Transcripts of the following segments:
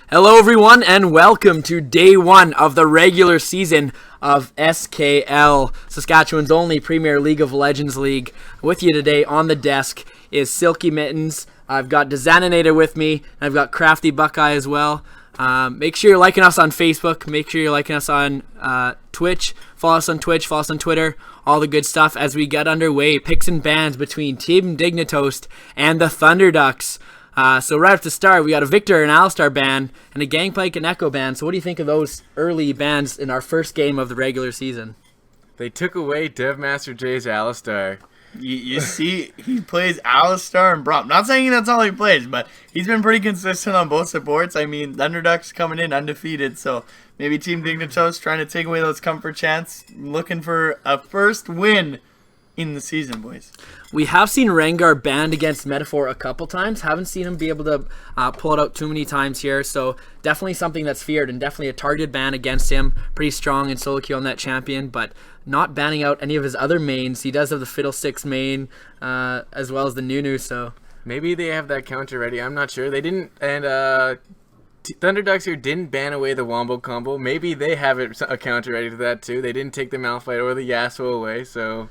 Hello everyone and welcome to day one of the regular season of SKL, Saskatchewan's only Premier League of Legends League. With you today on the desk is Silky Mittens. I've got Dezaninator with me, and I've got Crafty Buckeye as well. Make sure you're liking us on Facebook, make sure you're liking us on Twitch, follow us on Twitter, all the good stuff as we get underway. Picks and bans between Team Dignitoast and the Thunder Ducks. So right at the start, we got a Victor and Alistar ban and a Gangplank and Echo ban. So what do you think of those early bans in our first game of the regular season? They took away Devmaster J's Alistar. You see, he plays Alistar and Braum. Not saying that's all he plays, but he's been pretty consistent on both supports. I mean, Thunder Ducks coming in undefeated, so maybe Team Dignitoast trying to take away those comfort chants, looking for a first win in the season, boys. We have seen Rengar banned against Metaphor a couple times. Haven't seen him be able to pull it out too many times here. So definitely something that's feared and definitely a targeted ban against him. Pretty strong in solo queue on that champion, but not banning out any of his other mains. He does have the Fiddlesticks main as well as the Nunu. So maybe they have that counter ready. I'm not sure. They didn't, and Thunder Ducks here didn't ban away the Wombo combo. Maybe they have a counter ready to that too. They didn't take the Malphite or the Yasuo away, so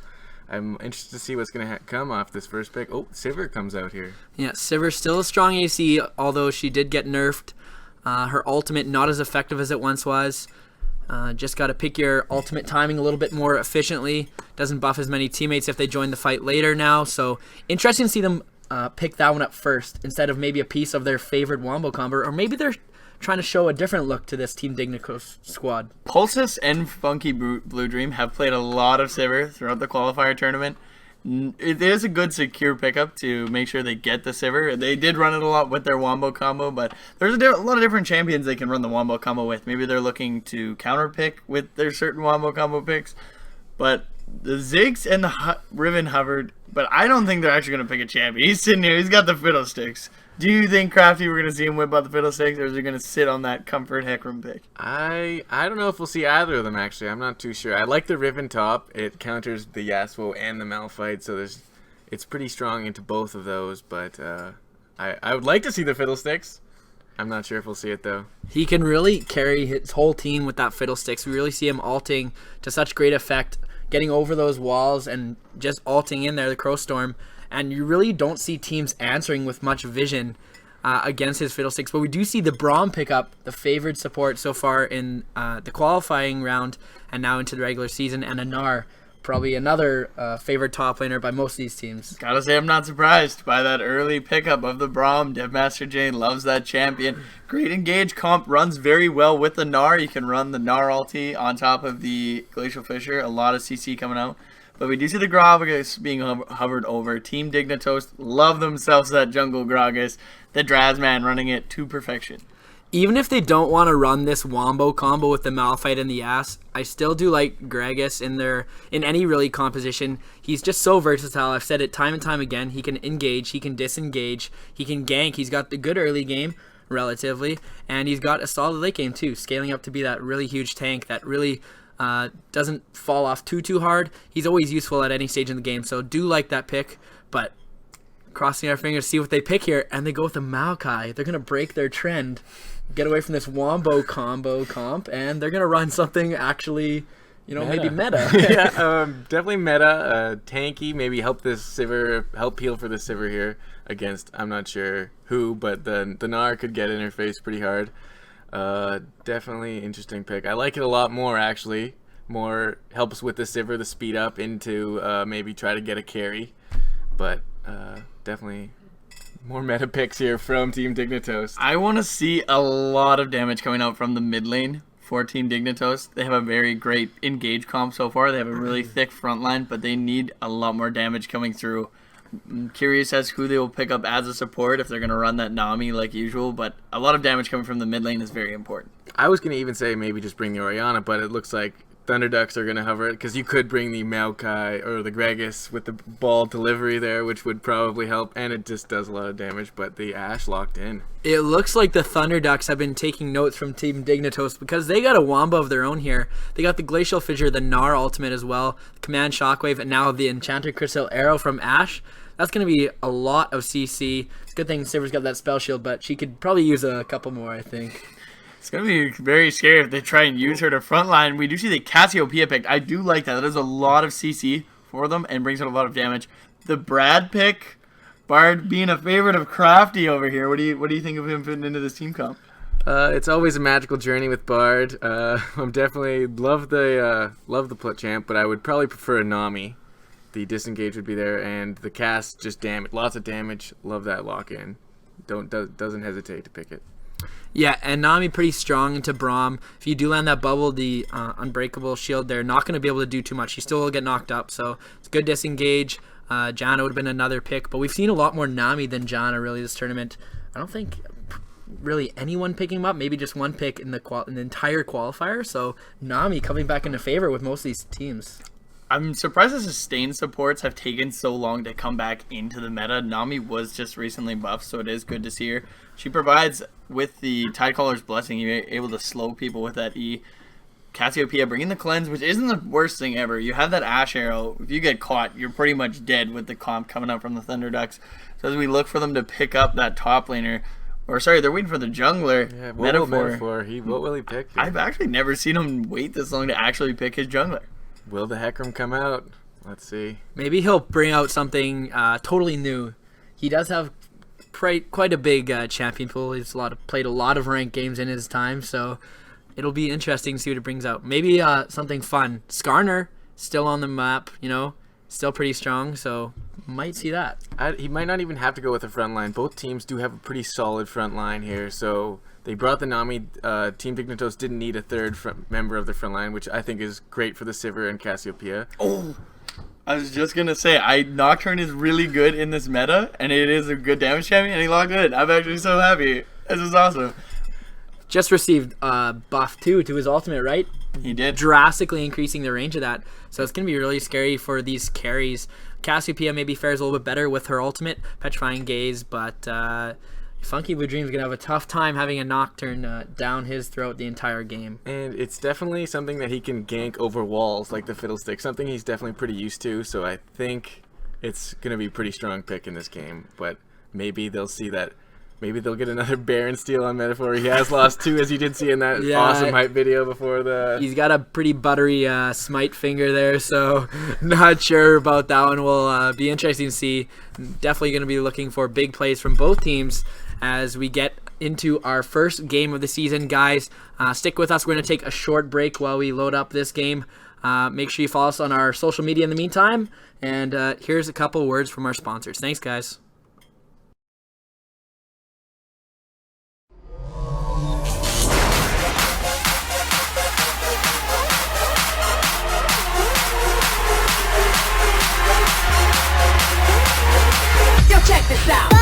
I'm interested to see what's going to come off this first pick. Oh, Sivir comes out here. Yeah, Sivir still a strong AC, although she did get nerfed. Her ultimate not as effective as it once was. Just got to pick your ultimate timing a little bit more efficiently. Doesn't buff as many teammates if they join the fight later now. So interesting to see them pick that one up first instead of maybe a piece of their favorite Wombo combo. Or maybe they're trying to show a different look to this Team Dignitoast squad. Pulsus and Funky Blue Dream have played a lot of Sivir throughout the qualifier tournament. It is a good secure pickup to make sure they get the Sivir. They did run it a lot with their Wombo combo, but there's a lot of different champions they can run the Wombo combo with. Maybe they're looking to counter pick with their certain Wombo combo picks. But the Ziggs and the Riven hovered, but I don't think they're actually going to pick a champion. He's sitting here. He's got the Fiddlesticks. Do you think, Crafty, we're going to see him whip out the Fiddlesticks, or is he going to sit on that comfort Hecarim pick? I don't know if we'll see either of them, actually. I'm not too sure. I like the Riven top. It counters the Yasuo and the Malphite, so it's pretty strong into both of those, but I would like to see the Fiddlesticks. I'm not sure if we'll see it, though. He can really carry his whole team with that Fiddlesticks. We really see him ulting to such great effect, getting over those walls and just ulting in there, the Crow Storm. And you really don't see teams answering with much vision against his Fiddlesticks. But we do see the Braum pick up the favored support so far in the qualifying round and now into the regular season. And Anar, probably another favored top laner by most of these teams. Gotta say, I'm not surprised by that early pickup of the Braum. Devmaster Jane loves that champion. Great engage comp, runs very well with the Gnar. You can run the Gnar ulti on top of the Glacial Fissure. A lot of CC coming out. But we do see the Gragas being hovered over. Team Dignitoast love themselves that jungle Gragas. The Drazman running it to perfection. Even if they don't want to run this Wombo combo with the Malphite and the Ass, I still do like Gragas in any really composition. He's just so versatile. I've said it time and time again. He can engage, he can disengage, he can gank. He's got the good early game, relatively, and he's got a solid late game too, scaling up to be that really huge tank that really doesn't fall off too hard. He's always useful at any stage in the game, so do like that pick, but crossing our fingers to see what they pick here, and they go with the Maokai. They're going to break their trend, get away from this Wombo combo comp, and they're going to run something actually, maybe meta. Yeah, definitely meta, tanky, maybe help heal for the Sivir here against, I'm not sure who, but the Gnar could get in her face pretty hard. Definitely interesting pick. I like it a lot more, actually. More helps with the Sivir, the speed up into maybe try to get a carry. But definitely more meta picks here from Team Dignitoast. I want to see a lot of damage coming out from the mid lane for Team Dignitoast. They have a very great engage comp so far. They have a really thick front line, but they need a lot more damage coming through. I'm curious as who they will pick up as a support, if they're going to run that Nami like usual, but a lot of damage coming from the mid lane is very important. I was going to even say maybe just bring the Orianna, but it looks like Thunder Ducks are going to hover it, because you could bring the Maokai or the Gragas with the ball delivery there, which would probably help, and it just does a lot of damage, but the Ashe locked in. It looks like the Thunder Ducks have been taking notes from Team Dignitoast, because they got a Wombo of their own here. They got the Glacial Fissure, the Gnar ultimate as well, the Command Shockwave, and now the Enchanted Crystal Arrow from Ashe. that's going to be a lot of CC. It's a good thing Siver's got that spell shield, but she could probably use a couple more, I think. It's going to be very scary if they try and use her to frontline. We do see the Cassiopeia pick. I do like that. That is a lot of CC for them and brings out a lot of damage. The Brad pick, Bard being a favorite of Crafty over here. What do you think of him fitting into this team comp? It's always a magical journey with Bard. I'm definitely love the put champ, but I would probably prefer a Nami. The disengage would be there, and the cast just damage, lots of damage. Love that lock in. Doesn't hesitate to pick it. Yeah, and Nami pretty strong into Braum. If you do land that bubble, the unbreakable shield, they're not going to be able to do too much. You still will get knocked up, so it's good disengage. Janna would have been another pick, but we've seen a lot more Nami than Janna really this tournament. I don't think really anyone picking him up, maybe just one pick in the entire qualifier, so Nami coming back into favor with most of these teams. I'm surprised the sustained supports have taken so long to come back into the meta. Nami was just recently buffed, so it is good to see her. She provides, with the Tidecaller's Blessing, you're able to slow people with that E. Cassiopeia bringing the cleanse, which isn't the worst thing ever. You have that Ash Arrow. If you get caught, you're pretty much dead with the comp coming up from the Thunder Ducks. So as we look for them to pick up that top laner, or sorry, they're waiting for the jungler. Yeah, Metaphor. What will he pick? I've actually never seen him wait this long to actually pick his jungler. Will the Hecarim come out? Let's see. Maybe he'll bring out something totally new. He does have quite a big champion pool. He's played a lot of ranked games in his time, so it'll be interesting to see what it brings out. Maybe something fun. Skarner, still on the map, still pretty strong, so might see that. He might not even have to go with the front line. Both teams do have a pretty solid front line here, so they brought the Nami. Team Dignitoast didn't need a third member of the front line, which I think is great for the Sivir and Cassiopeia. Oh, I was just going to say, Nocturne is really good in this meta, and it is a good damage champion, and he locked in. I'm actually so happy. This is awesome. Just received buff too to his ultimate, right? He did. Drastically increasing the range of that. So it's going to be really scary for these carries. Cassiopeia maybe fares a little bit better with her ultimate, Petrifying Gaze, but Funky Blue Dream's going to have a tough time having a Nocturne down his throat the entire game. And it's definitely something that he can gank over walls like the Fiddlestick, something he's definitely pretty used to, so I think it's going to be a pretty strong pick in this game, but maybe they'll see that. Maybe they'll get another Baron steal on Metaphor. He has lost 2, as you did see in that awesome hype video before the... He's got a pretty buttery smite finger there, so not sure about that one. Will be interesting to see. Definitely going to be looking for big plays from both teams as we get into our first game of the season. Guys, stick with us. We're going to take a short break while we load up this game. Make sure you follow us on our social media in the meantime. And here's a couple words from our sponsors. Thanks, guys. Check this out.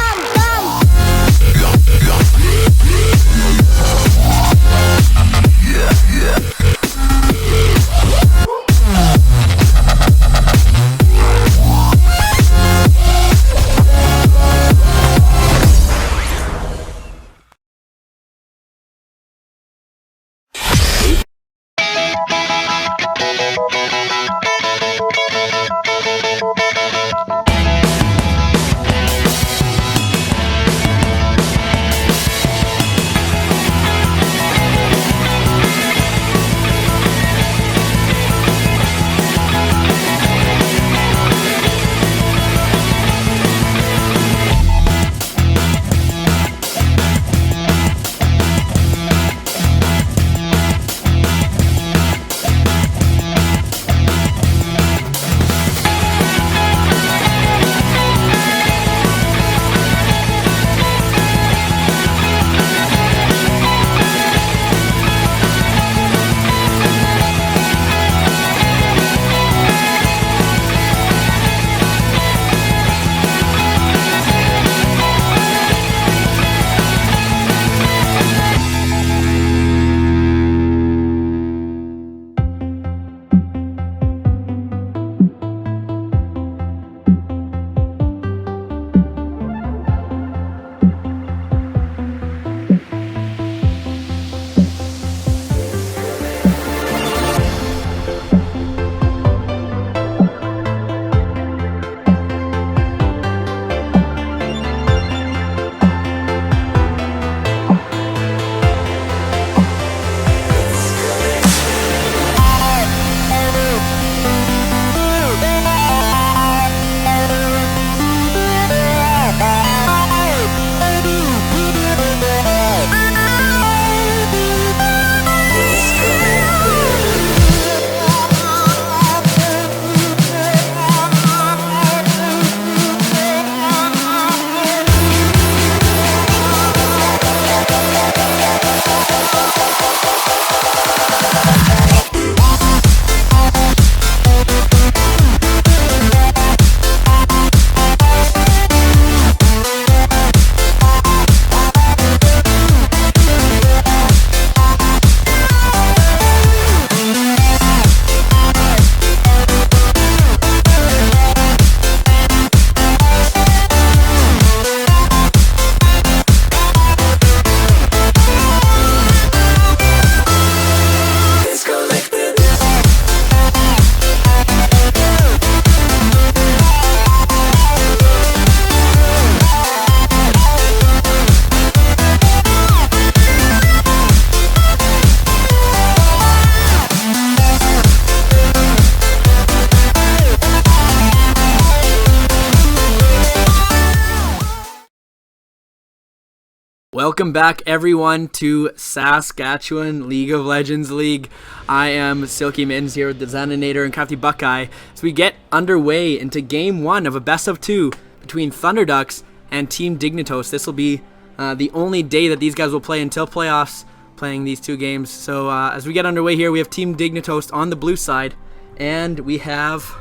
Welcome back, everyone, to Saskatchewan League of Legends League. I am Silky Mittens here with the Zeninator and Crafty Buckeye as we get underway into Game 1 of a best-of-2 between Thunderducks and Team Dignitoast. This will be the only day that these guys will play until playoffs, playing these two games. So as we get underway here, we have Team Dignitoast on the blue side, and we have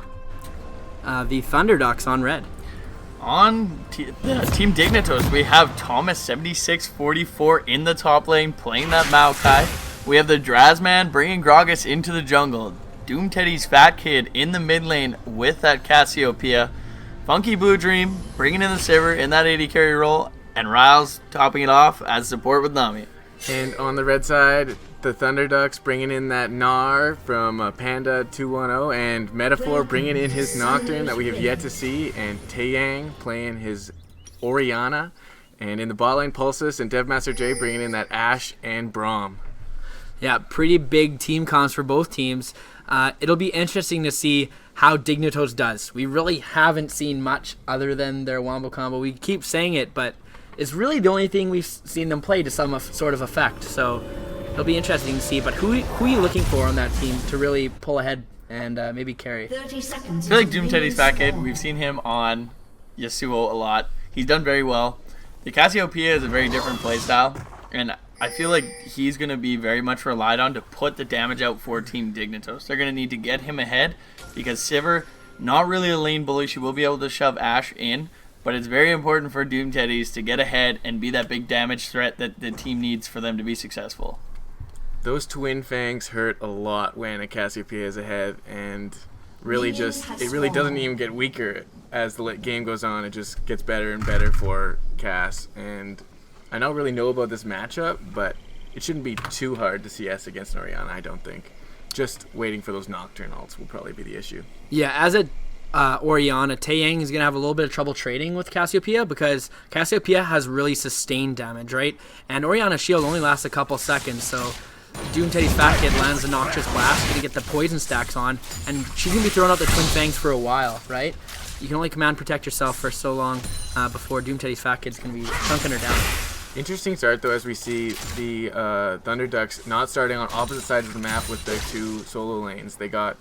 the Thunderducks on red. On Team Dignitoast, we have Thomas 7644 in the top lane playing that Maokai. We have the Drazman bringing Gragas into the jungle. Doom Teddy's Fat Kid in the mid lane with that Cassiopeia. Funky Blue Dream bringing in the Sivir in that AD carry role. And Riles topping it off as support with Nami. And on the red side, the Thunderducks bringing in that Gnar from Panda 210, and Metaphor bringing in his Nocturne that we have yet to see, and Taeyang playing his Orianna, and in the bot lane, Pulsus and Devmaster J bringing in that Ashe and Braum. Yeah, pretty big team comps for both teams. It'll be interesting to see how Dignitoast does. We really haven't seen much other than their Wombo combo. We keep saying it, but it's really the only thing we've seen them play to some sort of effect. So it'll be interesting to see. But who are you looking for on that team to really pull ahead and maybe carry? 30 seconds. I feel like Doom Teddy's Fat Kid, we've seen him on Yasuo a lot. He's done very well. The Cassiopeia is a very different playstyle, and I feel like he's going to be very much relied on to put the damage out for Team Dignitoast. They're going to need to get him ahead because Sivir, not really a lane bully. She will be able to shove Ashe in, but it's very important for Doom Teddies to get ahead and be that big damage threat that the team needs for them to be successful. Those Twin Fangs hurt a lot when a Cassiopeia is ahead, and really it really doesn't even get weaker as the game goes on. It just gets better and better for Cass, and I don't really know about this matchup, but it shouldn't be too hard to CS against Orianna, I don't think. Just waiting for those Nocturne ults will probably be the issue. Yeah, as a Orianna, Taeyang is going to have a little bit of trouble trading with Cassiopeia because Cassiopeia has really sustained damage, right? And Orianna's shield only lasts a couple seconds, so Doom Teddy's Fat Kid lands a Noxious Blast, going to get the poison stacks on, and she's going to be throwing out the Twin Fangs for a while, right? You can only command protect yourself for so long before Doom Teddy's Fat Kid's going to be chunking her down. Interesting start, though, as we see the Thunderducks not starting on opposite sides of the map with their two solo lanes. They got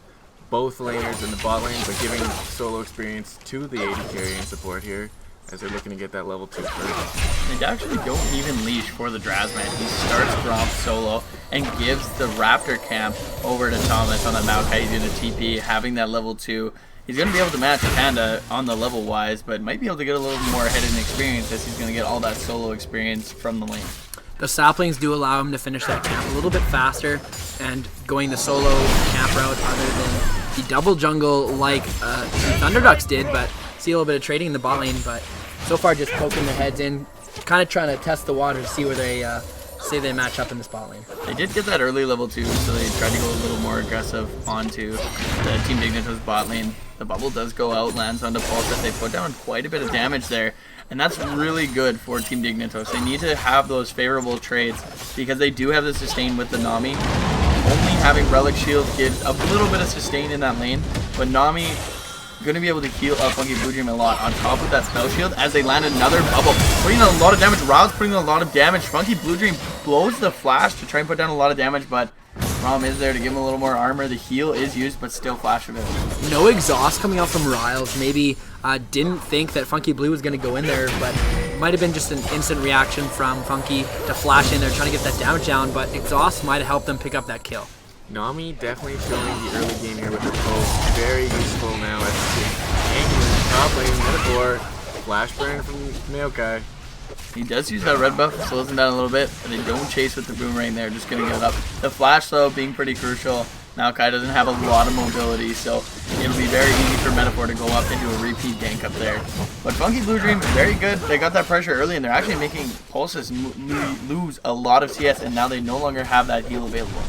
both laners in the bot lane, but giving solo experience to the AD carry and support here as they're looking to get that level 2 first. They actually don't even leash for the Drazman. He starts Gromp solo and gives the Raptor camp over to Thomas on the Maokai. He's going to TP, having that level 2. He's going to be able to match Panda on the level-wise, but might be able to get a little more ahead in experience as he's going to get all that solo experience from the lane. The saplings do allow him to finish that camp a little bit faster, and going the solo camp route other than the double jungle like the Thunderducks did, but see a little bit of trading in the bot lane, but so far just poking their heads in, kind of trying to test the water to see where they say they match up in this bot lane. They did get that early level 2, so they tried to go a little more aggressive onto the Team Dignito's bot lane. The bubble does go out, lands onto Pulse. They put down quite a bit of damage there, and that's really good for Team Dignitos. They need to have those favorable trades because they do have the sustain with the Nami. Only having Relic Shield gives a little bit of sustain in that lane, but Nami going to be able to heal Funky Blue Dream a lot on top of that spell shield as they land another bubble, putting in a lot of damage. Rao's putting in a lot of damage. Funky Blue Dream blows the flash to try and put down a lot of damage, but Rom is there to give him a little more armor. The heal is used, but still flash of it. No exhaust coming out from Riles. Maybe didn't think that Funky Blue was going to go in there, but might have been just an instant reaction from Funky to flash in there trying to get that damage down, but exhaust might have helped them pick up that kill. Nami definitely showing the early game here with her pulse. Very useful now as the top lane Metaphor. Flash burn from Maokai. He does use that red buff, slows him down a little bit, and they don't chase with the boomerang there, just gonna give it up. The flash though being pretty crucial. Maokai doesn't have a lot of mobility, so it'll be very easy for Metaphor to go up and do a repeat gank up there. But Funky Blue Dream, very good. They got that pressure early, and they're actually making Pulses lose a lot of CS, and now they no longer have that heal available.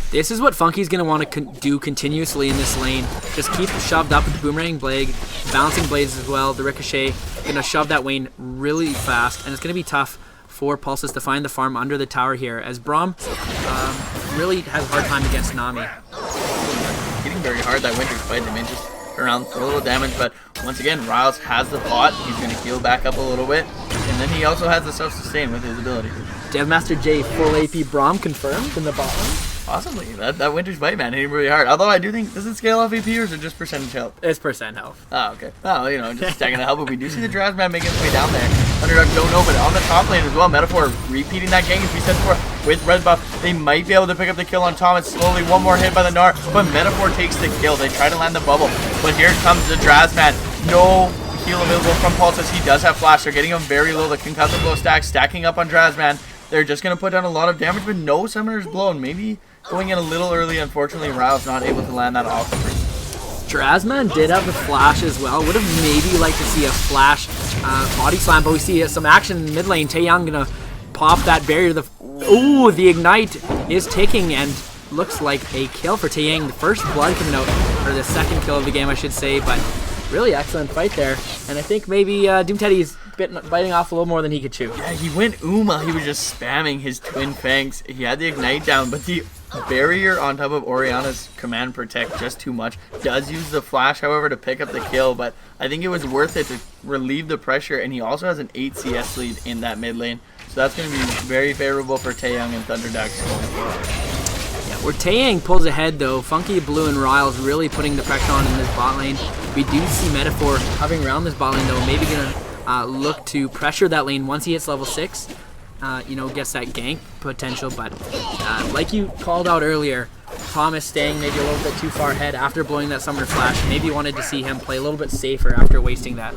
This is what Funky's going to want to do continuously in this lane. Just keep shoved up with the Boomerang Blade, bouncing blades as well. The Ricochet going to shove that Wayne really fast, and it's going to be tough for Pulses to find the farm under the tower here, as Braum really has a hard time against Nami. Hitting very hard that Winter's Bite. They may just around for a little damage, but once again, Riles has the bot. He's going to heal back up a little bit, and then he also has the self-sustain with his ability. Devmaster J full AP Braum confirmed in the bottom. Possibly. That Winter's Bite, man, hit him really hard. Although I do think, does it scale off AP or is it just percentage health? It's percent health. Oh, okay. Oh, you know, just taking a help, but we do see the Drasman making his way down there. Underdog don't know, but on the top lane as well, Metaphor repeating that gank as we said before with red buff. They might be able to pick up the kill on Thomas. Slowly, one more hit by the Gnar, but Metaphor takes the kill. They try to land the bubble, but here comes the Drasman. No heal available from Pulse. He does have flash. They're getting him very low. The concussive blow stack stacking up on Drasman. They're just going to put down a lot of damage, but no summoners blown. Maybe going in a little early. Unfortunately, Riles not able to land that off. Drasman did have the flash as well. Would have maybe liked to see a flash body slam, but we see some action in mid lane. Taeyang gonna pop that barrier. Ooh, the ignite is ticking and looks like a kill for Taeyang. The first blood coming out, or the second kill of the game, I should say, but really excellent fight there. And I think maybe Doom Teddy's biting off a little more than he could chew. Yeah, he went Uma. He was just spamming his twin fangs. He had the ignite down, but the barrier on top of Oriana's command protect just too much. Does use the flash, however, to pick up the kill, but I think it was worth it to relieve the pressure, and he also has an 8 CS lead in that mid lane. So that's going to be very favorable for Taeyang and Thunderducks going forward. Where Taeyang pulls ahead though, Funky Blue and Riles really putting the pressure on in this bot lane. We do see Metaphor hovering around this bot lane though, maybe gonna look to pressure that lane once he hits level 6. You know, gets that gank potential, but like you called out earlier, Thomas staying maybe a little bit too far ahead after blowing that summoner flash. Maybe wanted to see him play a little bit safer after wasting that.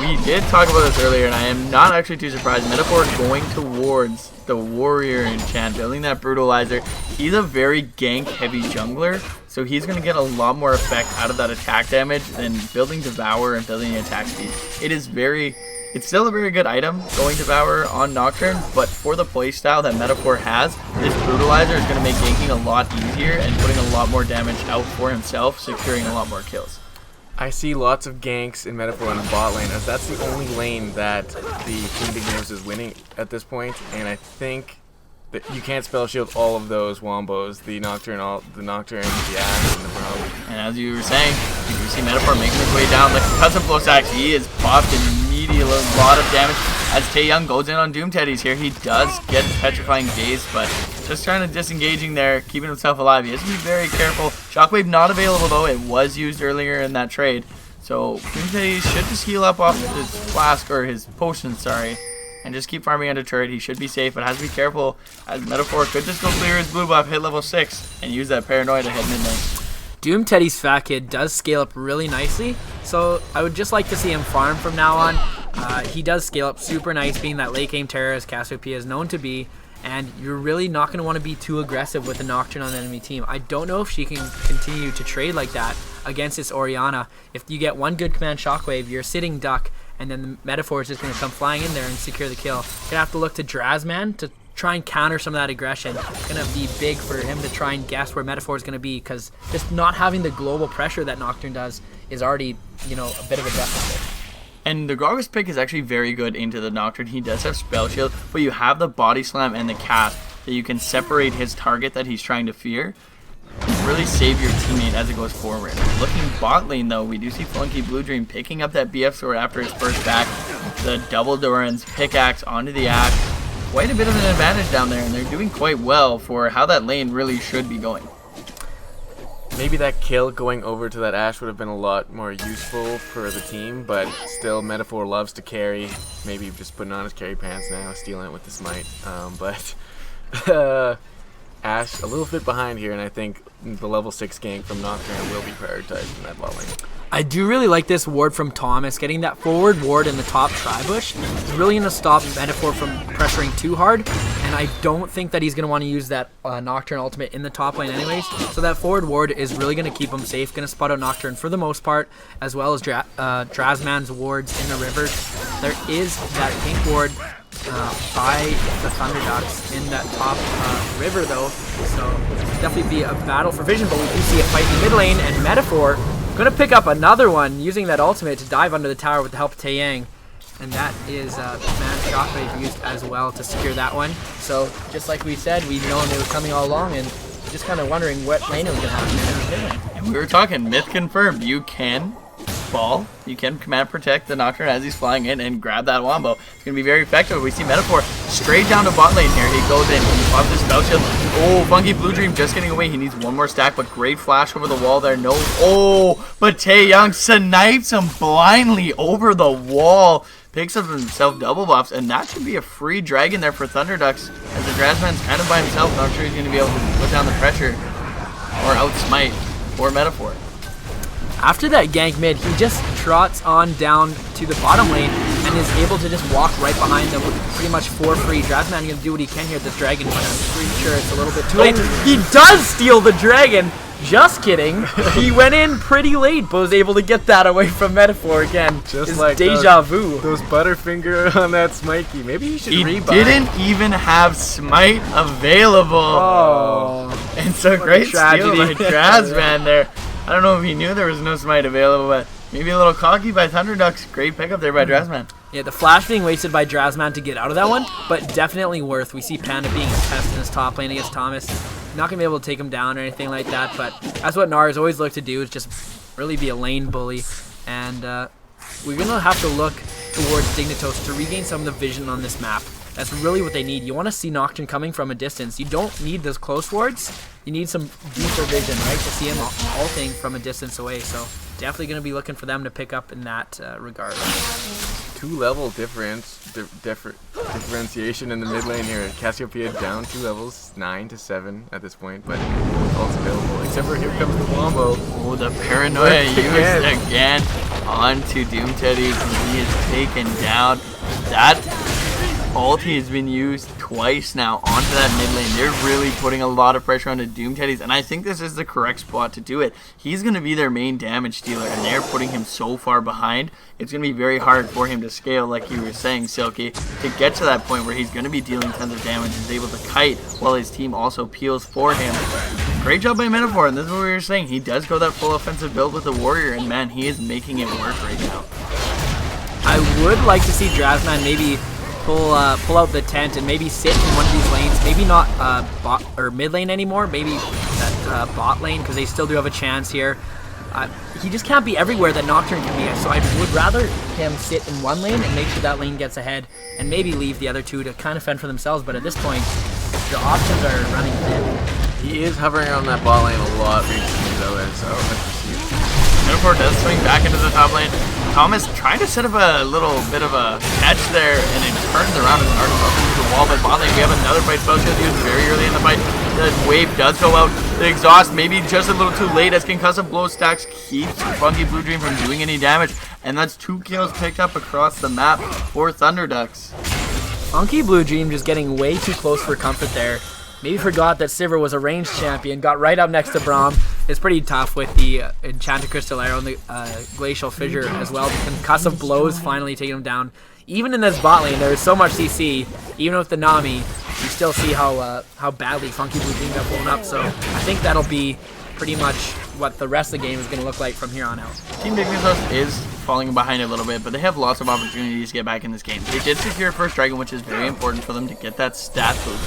We did talk about this earlier, and I am not actually too surprised. Metaphor going towards the Warrior enchant, building that Brutalizer. He's a very gank-heavy jungler, so he's going to get a lot more effect out of that attack damage than building Devour and building attack speed. It's still a very good item, going Devour on Nocturne, but for the playstyle that Metaphor has, this Brutalizer is going to make ganking a lot easier and putting a lot more damage out for himself, securing a lot more kills. I see lots of ganks in Metaphor on the bot lane, as that's the only lane that the Team Dignitoast is winning at this point, and I think that you can't spell shield all of those wombos, the Nocturne, the Ash, and the Braum. And as you were saying, you see Metaphor making his way down. The concussive blow stacks, he is popped immediately, a lot of damage. As Taeyang goes in on Doom Teddy's here, he does get Petrifying Gaze, but just trying to disengaging there, keeping himself alive. He has to be very careful. Shockwave not available though, it was used earlier in that trade. So Doom Teddy should just heal up off his flask, or his potion, sorry, and just keep farming under turret. He should be safe, but has to be careful, as Metaphor could just go clear his blue buff, hit level 6, and use that Paranoia to hit mid lane. Doom Teddy's Fat Kid does scale up really nicely, so I would just like to see him farm from now on. He does scale up super nice, being that late game terror as Cassiopeia is known to be, and you're really not going to want to be too aggressive with the Nocturne on the enemy team. I don't know if she can continue to trade like that against this Oriana. If you get one good command Shockwave, you're sitting duck, and then the Metaphor is just going to come flying in there and secure the kill. You're going to have to look to Drasman to try and counter some of that aggression. It's going to be big for him to try and guess where Metaphor is going to be, because just not having the global pressure that Nocturne does is already, you know, a bit of a deficit. And the Gragas pick is actually very good into the Nocturne. He does have Spell Shield, but you have the Body Slam and the Cast that you can separate his target that he's trying to fear. Really save your teammate as it goes forward. Looking bot lane though, we do see Flunky Blue Dream picking up that BF sword after his first back. The double Durans pickaxe onto the Ash. Quite a bit of an advantage down there, and they're doing quite well for how that lane really should be going. Maybe that kill going over to that Ash would have been a lot more useful for the team, but still Metaphor loves to carry. Maybe just putting on his carry pants now, stealing it with the smite. But Ash a little bit behind here, and I think the level 6 gank from Nocturne will be prioritized in that bot lane. I do really like this ward from Thomas. Getting that forward ward in the top tri-bush is really going to stop Metaphor from pressuring too hard, and I don't think that he's going to want to use that Nocturne ultimate in the top lane anyways, so that forward ward is really going to keep him safe. Going to spot out Nocturne for the most part, as well as Drasman's wards in the river. There is that pink ward by the Thunderducks in that top river though, so definitely be a battle for vision, but we do see a fight in the mid lane, and Metaphor gonna pick up another one using that ultimate to dive under the tower with the help of Taeyang, and that is command Shockwave used as well to secure that one. So just like we said, we've known it was coming all along, and just kind of wondering what lane it was gonna happen in. And we were talking, myth confirmed. You can ball, you can command protect the Nocturne as he's flying in and grab that wombo. It's going to be very effective. We see Metaphor straight down to bot lane here. He goes in, he pops his spell shield. Oh, Funky Blue Dream just getting away. He needs one more stack, but great flash over the wall there. No, oh, but Taeyong snipes him blindly over the wall. Picks up himself double buffs, and that should be a free dragon there for Thunderducks. As the Drazman's kind of by himself, not sure he's going to be able to put down the pressure or outsmite or Metaphor. After that gank mid, he just trots on down to the bottom lane and is able to just walk right behind them with pretty much for free. Drazman going to do what he can here at this dragon, but I'm pretty sure it's a little bit too late. He does steal the dragon! Just kidding. He went in pretty late, but was able to get that away from Metaphor again. Just it's like deja vu. Those Butterfinger on that Smikey. Maybe he should rebuy. He didn't even have Smite available. Oh. And so great steal by Drazman there. I don't know if he knew there was no Smite available, but maybe a little cocky by Thunderducks. Great pickup there by Drazman. Yeah, the flash being wasted by Drazman to get out of that one, but definitely worth. We see Panda being a pest in his top lane against Thomas. Not going to be able to take him down or anything like that, but that's what Nars always look to do, is just really be a lane bully. And we're going to have to look towards Dignitoast to regain some of the vision on this map. That's really what they need. You want to see Nocturne coming from a distance. You don't need those close wards. You need some deeper vision, right, to see him ulting from a distance away. So definitely going to be looking for them to pick up in that regard. 2-level differentiation in the mid lane here. Cassiopeia down 2 levels, 9 to 7 at this point, but all's available. Except for here comes the wombo. Oh, the paranoia used again onto Doom Teddy, and he is taken down. That ulti has been used twice now onto that mid lane. They're really putting a lot of pressure onto Doom Teddies, and I think this is the correct spot to do it. He's going to be their main damage dealer, and they're putting him so far behind. It's going to be very hard for him to scale, like you were saying, Silky, to get to that point where he's going to be dealing tons of damage and is able to kite while his team also peels for him. Great job by Metaphor, and this is what we were saying. He does go that full offensive build with the Warrior, and man, he is making it work right now. I would like to see Drazman maybe pull out the tent and maybe sit in one of these lanes. Maybe not bot or mid lane anymore. Maybe that bot lane, because they still do have a chance here. He just can't be everywhere that Nocturne can be. So I would rather him sit in one lane and make sure that lane gets ahead, and maybe leave the other two to kind of fend for themselves. But at this point, the options are running thin. He is hovering around that bot lane a lot recently, though, so let's see. Metaphor does swing back into the top lane. Thomas trying to set up a little bit of a catch there, and it turns around and starts up into the wall. But bot lane, we have another fight spell shield used very early in the fight. The wave does go out. The exhaust maybe just a little too late as concussive blow stacks keeps Funky Blue Dream from doing any damage, and that's 2 kills picked up across the map for Thunderducks. Funky Blue Dream just getting way too close for comfort there. Maybe forgot that Sivir was a ranged champion, got right up next to Braum. It's pretty tough with the Enchanted Crystal Arrow and the Glacial Fissure as well. The concussive blows finally taking him down. Even in this bot lane, there is so much CC. Even with the Nami, you still see how badly Funky Blue Dream got blown up. So I think that'll be pretty much what the rest of the game is going to look like from here on out. Team Dignitoast is falling behind a little bit, but they have lots of opportunities to get back in this game. They did secure first dragon, which is very important for them to get that stat boost.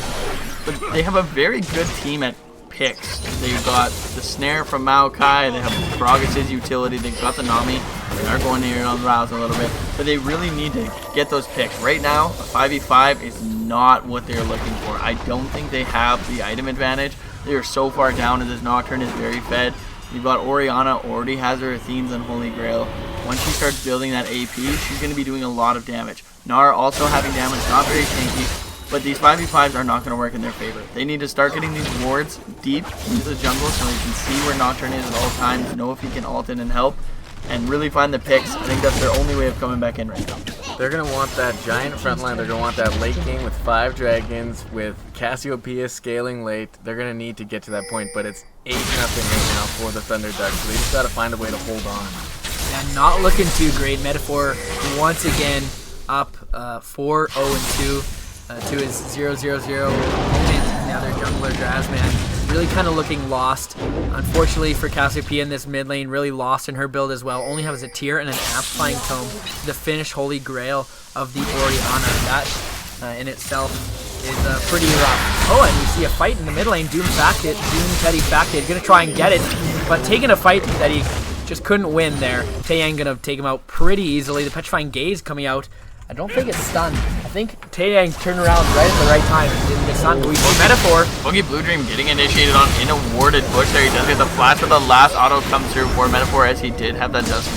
But they have a very good team at picks. They've got the Snare from Maokai, they have Gragas' utility, they've got the Nami. They are going here on the routes a little bit, but they really need to get those picks. Right now, a 5v5 is not what they're looking for. I don't think they have the item advantage. They are so far down, and this Nocturne is very fed. You've got Orianna, already has her Athenes and Holy Grail. Once she starts building that AP, she's going to be doing a lot of damage. Gnar also having damage, not very tanky, but these 5v5s are not going to work in their favor. They need to start getting these wards deep into the jungle so they can see where Nocturne is at all times, know if he can ult in and help, and really find the picks. I think that's their only way of coming back in right now. They're going to want that giant front line. They're going to want that late game with 5 dragons, with Cassiopeia scaling late. They're going to need to get to that point, but it's 8-0 right now for the Thunderducks, so they just got to find a way to hold on. Yeah, not looking too great. Metaphor once again up 4-0-2 to his 0-0-0 opponent, the other jungler Drazman. Really kind of looking lost. Unfortunately for Cassiopeia in this mid lane, really lost in her build as well. Only has a tier and an amplifying tome, the Finnish Holy Grail of the Orianna. That in itself is pretty rough. Oh, and we see a fight in the mid lane. Doom Teddy Facted, gonna try and get it. but taking a fight that he just couldn't win there. Taeyang gonna take him out pretty easily. The Petrifying Gaze coming out. I don't think it's stunned. I think Taeyang turned around right at the right time and didn't get stunned. We see Metaphor. Funky Blue Dream getting initiated on in a warded push there. He does get the flash, but the last auto comes through for Metaphor as he did have that Dust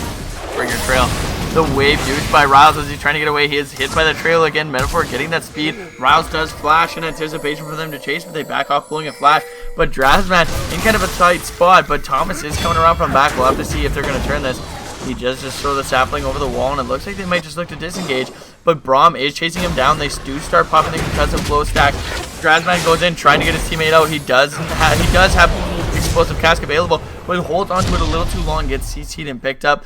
Bringer trail. The wave used by Riles as he's trying to get away. He is hit by the trail again. Metaphor getting that speed. Riles does flash in anticipation for them to chase, but they back off pulling a flash. But Drazman in kind of a tight spot, but Thomas is coming around from back. We'll have to see if they're going to turn this. He just throw the sapling over the wall, and it looks like they might just look to disengage. But Braum is chasing him down. They do start popping the concussive flow stack. Drazman goes in trying to get his teammate out. He does have explosive cask available, but he holds onto it a little too long, gets CC'd and picked up.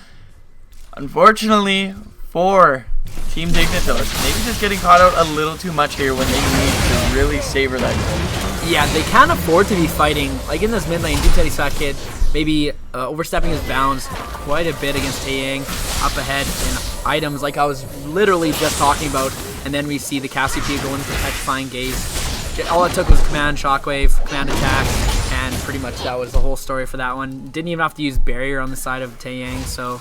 Unfortunately for Team Dignitoast, maybe just getting caught out a little too much here when they need to really savor that goal. Yeah, they can't afford to be fighting. Like in this mid lane, Deep Teddy's Fat Kid maybe overstepping his bounds quite a bit against Taeyang up ahead in items like I was literally just talking about. And then we see the Cassiopeia go into the Petrifying Gaze. All it took was Command Shockwave, Command Attack, and pretty much that was the whole story for that one. Didn't even have to use Barrier on the side of Taeyang, so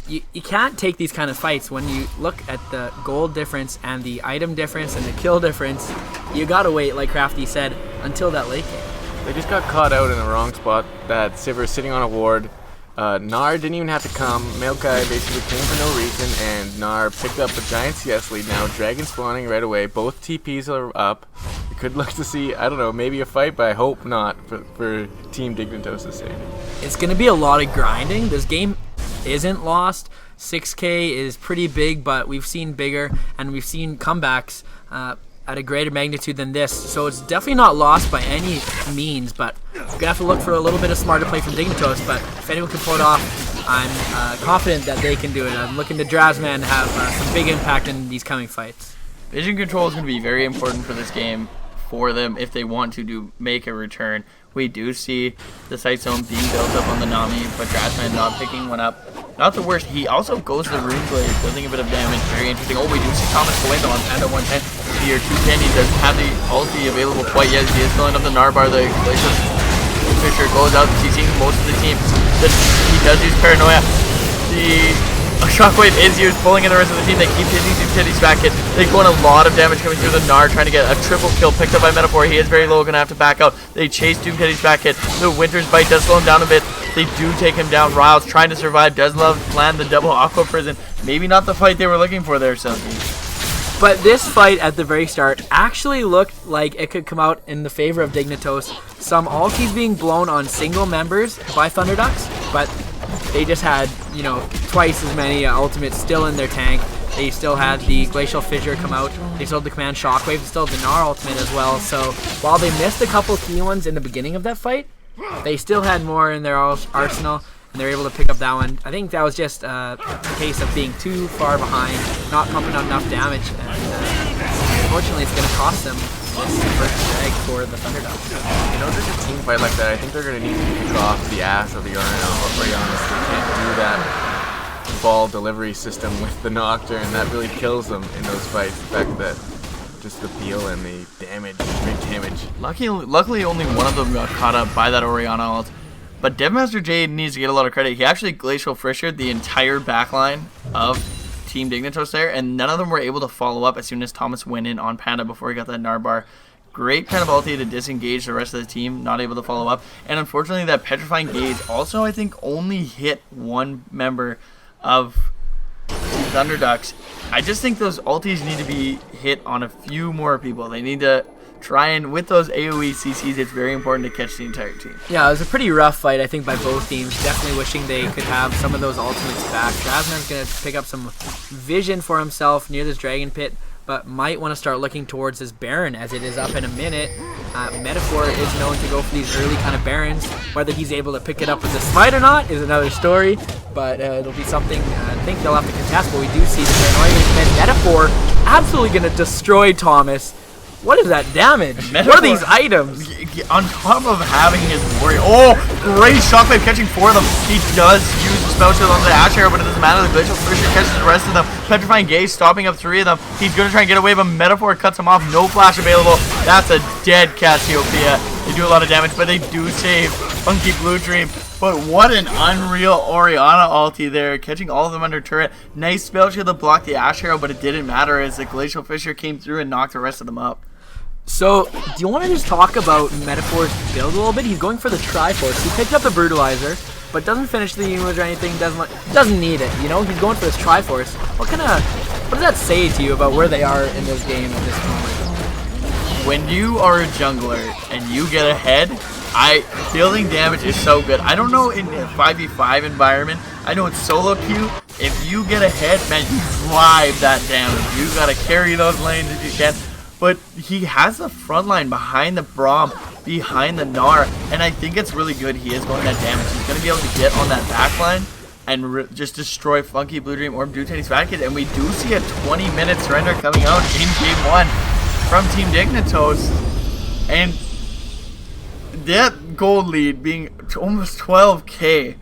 you can't take these kind of fights. When you look at the gold difference and the item difference and the kill difference, you gotta wait, like Crafty said, until that late game. They just got caught out in the wrong spot. That Sivir sitting on a ward. Gnar didn't even have to come. Maokai basically came for no reason, and Gnar picked up a giant CS lead. Now Dragon spawning right away. Both TPs are up. We could look to see, I don't know, maybe a fight, but I hope not for Team Dignitoast's sake. It's gonna be a lot of grinding. This game isn't lost. 6K is pretty big, but we've seen bigger, and we've seen comebacks at a greater magnitude than this, so it's definitely not lost by any means, but we're gonna have to look for a little bit of smarter play from Dignitoast. But if anyone can pull it off, I'm confident that they can do it. I'm looking to Drazman have some big impact in these coming fights. Vision control is going to be very important for this game for them if they want to make a return. We do see the sight zone being built up on the Nami, but Drazman not picking one up. Not the worst. He also goes to the Rune Blade, dealing a bit of damage. Very interesting. Oh, we do see Thomas go in on Panda 110. Here, 210. He doesn't have the ulti available quite yet. He is filling up the Narbar. The Glacier Fisher goes out, CCing most of the team. He does use Paranoia. The Shockwave is used, pulling in the rest of the team. They keep hitting Deep Teddy's back hit. They go in a lot of damage coming through the Gnar, trying to get a triple kill picked up by Metaphor. He is very low, gonna have to back out. They chase Doom Teddy's back hit. The Winter's Bite does slow him down a bit. They do take him down. Riles trying to survive, does land the double Aqua Prison. Maybe not the fight they were looking for there, Selkie. But this fight at the very start actually looked like it could come out in the favor of Dignitoast. Some ultis being blown on single members by Thunderducks, but they just had, you know, twice as many ultimates still in their tank. They still had the Glacial Fissure come out. They still had the Command Shockwave. They still had the Gnar ultimate as well. So while they missed a couple key ones in the beginning of that fight, they still had more in their arsenal, and they were able to pick up that one. I think that was just a case of being too far behind, not pumping out enough damage, and unfortunately it's going to cost them this first drag for the Thunderducks. You know, there's a team fight like that. I think they're going to need to kick off the ass of the Orianna. They can't do that ball delivery system with the Nocturne, and that really kills them in those fights. The fact that just the peel and the damage, big damage. Luckily, only one of them got caught up by that Orianna ult. But Devmaster Jade needs to get a lot of credit. He actually Glacial Fissured the entire backline of Team Dignitoast there, and none of them were able to follow up as soon as Thomas went in on Panda before he got that Narbar. Great kind of ulti to disengage the rest of the team, not able to follow up. And unfortunately, that Petrifying Gaze also, I think, only hit one member of Thunderducks. I just think those ultis need to be hit on a few more people. They need to try and, with those AoE CCs, it's very important to catch the entire team. Yeah, it was a pretty rough fight, I think, by both teams. Definitely wishing they could have some of those ultimates back. Drazman's going to pick up some vision for himself near this Dragon Pit, but might want to start looking towards his Baron as it is up in a minute. Metaphor is known to go for these early kind of Barons. Whether he's able to pick it up with the smite or not is another story, but it'll be something I think they'll have to contest. But we do see the Paranoia and Metaphor absolutely going to destroy Thomas. What is that damage? What are these items? On top of having his warrior. Oh, great shockwave catching four of them. He does use the spell shield on the Ash Arrow, but it doesn't matter. The Glacial Fissure catches the rest of them. Petrifying Gaze stopping up three of them. He's going to try and get away, but Metaphor cuts him off. No flash available. That's a dead Cassiopeia. They do a lot of damage, but they do save Funky Blue Dream. But what an unreal Orianna ulti there, catching all of them under turret. Nice spell shield to block the Ash Arrow, but it didn't matter as the Glacial Fissure came through and knocked the rest of them up. So, do you want to just talk about Metaphor's build a little bit? He's going for the Triforce. He picked up the Brutalizer, but doesn't finish the unit or anything. Doesn't need it. You know, he's going for this Triforce. What does that say to you about where they are in this game at this moment? When you are a jungler and you get ahead, dealing damage is so good. I don't know in a 5v5 environment. I know it's solo queue. If you get ahead, man, you drive that damage. You gotta carry those lanes if you can. But he has the front line behind the Braum, behind the Gnar, and I think it's really good he is going that damage. He's gonna be able to get on that back line and just destroy Funky, Blue Dream, or Blue Teddy's Fat Kid. And we do see a 20-minute surrender coming out in Game 1 from Team Dignitoast. And that gold lead being almost 12k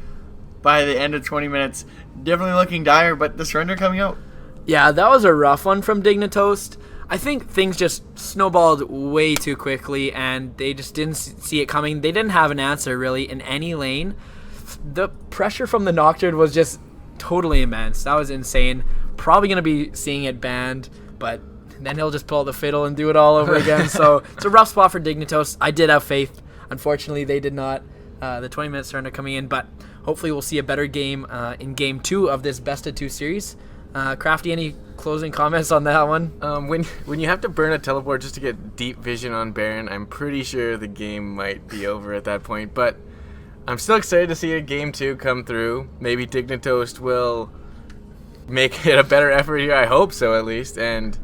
by the end of 20 minutes. Definitely looking dire, but the surrender coming out. Yeah, that was a rough one from Dignitoast. I think things just snowballed way too quickly, and they just didn't see it coming. They didn't have an answer, really, in any lane. The pressure from the Nocturne was just totally immense. That was insane. Probably going to be seeing it banned, but then he'll just pull out the fiddle and do it all over again. So it's a rough spot for Dignitoast. I did have faith. Unfortunately, they did not. The 20-minute surrender coming in, but hopefully we'll see a better game in Game 2 of this Best of 2 series. Crafty, any closing comments on that one? When you have to burn a teleport just to get deep vision on Baron, I'm pretty sure the game might be over at that point. But I'm still excited to see a Game 2 come through. Maybe Dignitoast will make it a better effort here. I hope so, at least. And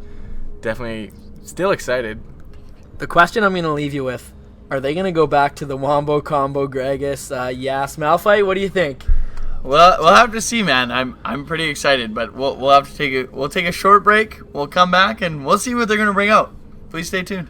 definitely still excited. The question I'm going to leave you with, are they going to go back to the Wombo Combo Gragas Yas Malphite? What do you think? Well, we'll have to see, man. I'm pretty excited, but we'll have to take a short break. We'll come back and we'll see what they're gonna bring out. Please stay tuned.